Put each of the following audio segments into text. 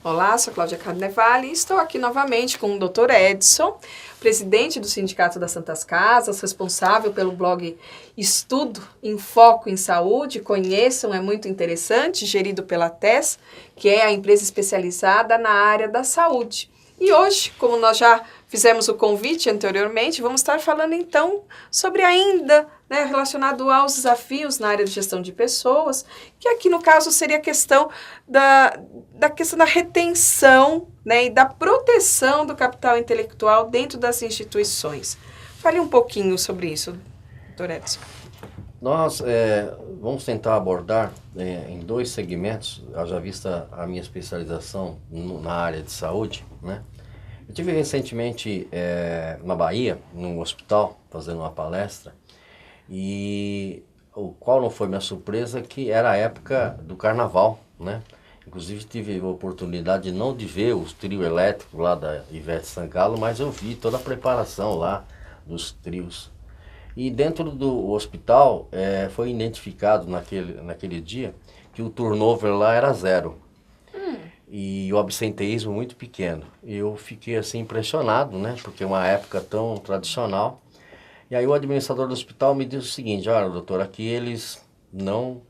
Olá, sou Cláudia Carnevale e estou aqui novamente com o Dr. Edson, presidente do Sindicato das Santas Casas, responsável pelo blog Estudo em Foco em Saúde. Conheçam, é muito interessante, gerido pela TES, que é a empresa especializada na área da saúde. E hoje, como nós já fizemos o convite anteriormente, vamos estar falando então sobre ainda, relacionado aos desafios na área de gestão de pessoas, que aqui no caso seria a questão da questão da retenção, e da proteção do capital intelectual dentro das instituições. Fale um pouquinho sobre isso, Dr. Edson. Nós vamos tentar abordar em dois segmentos, haja vista a minha especialização na área de saúde, né? Eu estive recentemente na Bahia, num hospital, fazendo uma palestra, e o qual não foi minha surpresa, que era a época do carnaval, né? Inclusive tive a oportunidade não de ver o trio elétrico lá da Ivete Sangalo, mas eu vi toda a preparação lá dos trios. E dentro do hospital foi identificado naquele dia que o turnover lá era 0. E o absenteísmo muito pequeno. Eu fiquei assim impressionado, né? Porque é uma época tão tradicional. E aí o administrador do hospital me disse o seguinte: olha, doutor, aqui eles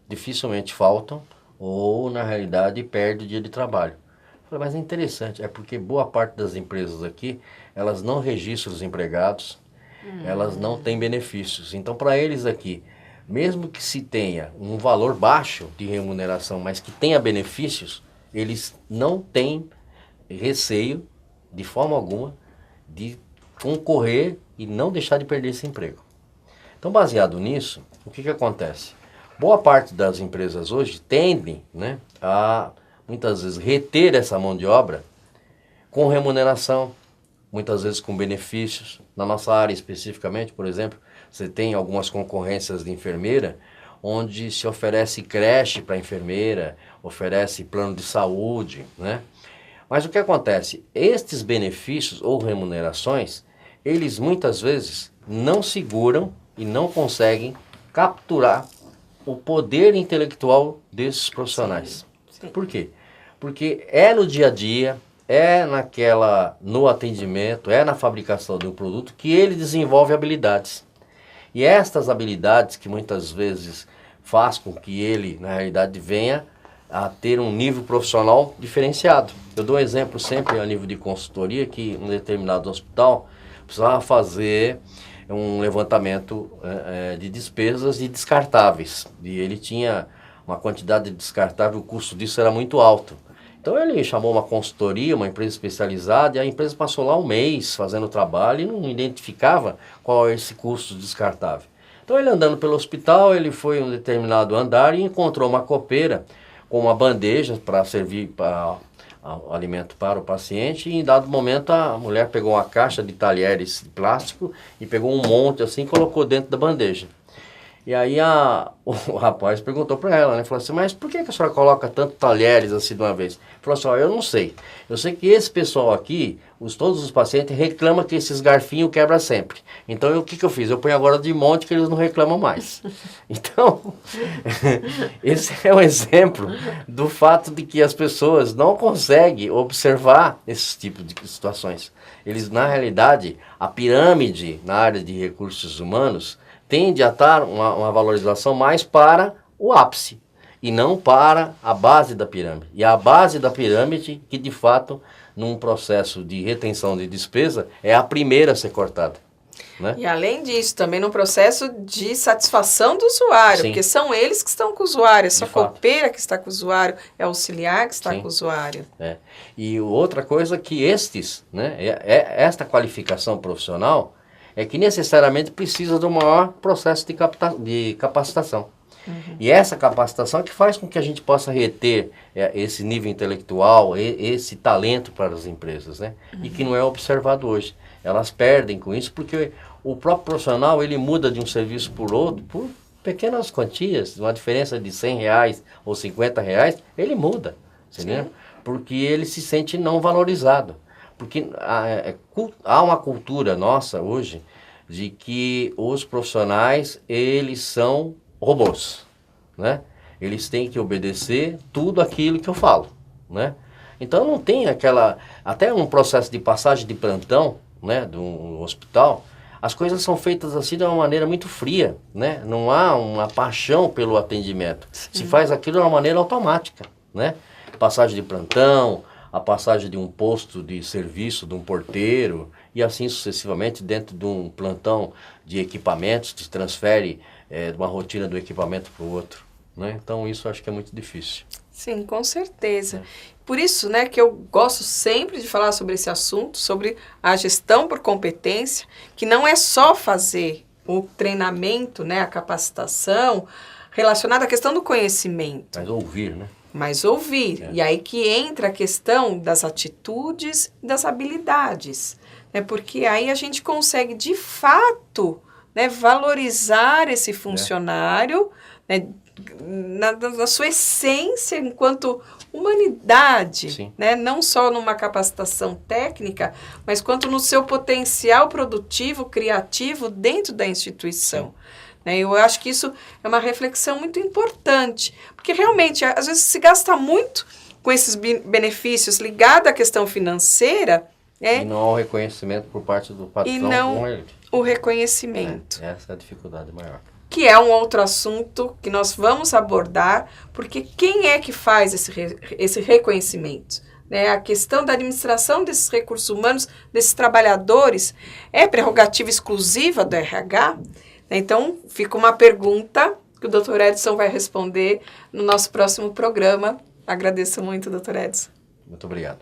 dificilmente faltam ou na realidade perdem o dia de trabalho. Eu falei, mas é interessante, é porque boa parte das empresas aqui, elas não registram os empregados, elas não têm benefícios. Então para eles aqui, mesmo que se tenha um valor baixo de remuneração, mas que tenha benefícios, eles não têm receio, de forma alguma, de concorrer e não deixar de perder esse emprego. Então, baseado nisso, o que acontece? Boa parte das empresas hoje tendem, a, muitas vezes, reter essa mão de obra com remuneração, muitas vezes com benefícios. Na nossa área especificamente, por exemplo, você tem algumas concorrências de enfermeira, onde se oferece creche para a enfermeira, oferece plano de saúde, né? Mas o que acontece? Estes benefícios ou remunerações, eles muitas vezes não seguram e não conseguem capturar o poder intelectual desses profissionais. Sim. Por quê? Porque é no dia a dia, no atendimento, na fabricação de um produto que ele desenvolve habilidades. E estas habilidades que muitas vezes faz com que ele, na realidade, venha a ter um nível profissional diferenciado. Eu dou um exemplo sempre a nível de consultoria, que um determinado hospital precisava fazer um levantamento de despesas e descartáveis. E ele tinha uma quantidade de descartável, o custo disso era muito alto. Então ele chamou uma consultoria, uma empresa especializada, e a empresa passou lá um mês fazendo o trabalho e não identificava qual é esse custo descartável. Então ele andando pelo hospital, ele foi em um determinado andar e encontrou uma copeira com uma bandeja para servir o alimento para o paciente, e em dado momento a mulher pegou uma caixa de talheres de plástico e pegou um monte assim e colocou dentro da bandeja. E aí o rapaz perguntou para ela, né? Falou assim, mas por que a senhora coloca tanto talheres assim de uma vez? Falou assim, eu não sei. Eu sei que esse pessoal aqui, todos os pacientes reclamam que esses garfinhos quebram sempre. Então o que eu fiz? Eu ponho agora de monte que eles não reclamam mais. Então, esse é um exemplo do fato de que as pessoas não conseguem observar esses tipos de situações. Eles, na realidade, a pirâmide na área de recursos humanos tende a estar uma valorização mais para o ápice e não para a base da pirâmide. E a base da pirâmide que, de fato, num processo de retenção de despesa, é a primeira a ser cortada. Né? E além disso, também no processo de satisfação do usuário, Sim. Porque são eles que estão com o usuário, é só a De fato. copeira que está com o usuário, é o auxiliar que está Sim. com o usuário. E outra coisa que esta qualificação profissional é que necessariamente precisa de um maior processo de capacitação. E essa capacitação é que faz com que a gente possa reter esse nível intelectual, esse talento para as empresas, né? E que não é observado hoje. Elas perdem com isso porque o próprio profissional ele muda de um serviço por outro por pequenas quantias, uma diferença de R$100 ou R$50, ele muda, entendeu? Porque ele se sente não valorizado. Porque há uma cultura nossa hoje de que os profissionais, eles são robôs, né? Eles têm que obedecer tudo aquilo que eu falo, né? Então não tem até um processo de passagem de plantão, né, do hospital, as coisas são feitas assim de uma maneira muito fria, né? Não há uma paixão pelo atendimento. Sim. Se faz aquilo de uma maneira automática, né? Passagem de plantão, a passagem de um posto de serviço, de um porteiro, e assim sucessivamente dentro de um plantão de equipamentos, que se transfere de uma rotina do equipamento para o outro, né? Então isso eu acho que é muito difícil. Sim, com certeza. Por isso, né, que eu gosto sempre de falar sobre esse assunto, sobre a gestão por competência, que não é só fazer o treinamento, né, a capacitação relacionada à questão do conhecimento. Mas ouvir, né? Mas ouvir. E aí que entra a questão das atitudes e das habilidades, né? Porque aí a gente consegue, de fato, né, valorizar esse funcionário, né, na sua essência enquanto humanidade, né? Não só numa capacitação técnica, mas quanto no seu potencial produtivo, criativo dentro da instituição. Né? Eu acho que isso é uma reflexão muito importante, porque realmente, às vezes, se gasta muito com esses benefícios ligados à questão financeira. E não ao reconhecimento por parte do patrão. E não o reconhecimento. Essa é a dificuldade maior. Que é um outro assunto que nós vamos abordar, porque quem é que faz esse reconhecimento? Né? A questão da administração desses recursos humanos, desses trabalhadores, é prerrogativa exclusiva do RH? Então, fica uma pergunta que o Dr. Edson vai responder no nosso próximo programa. Agradeço muito, Dr. Edson. Muito obrigado.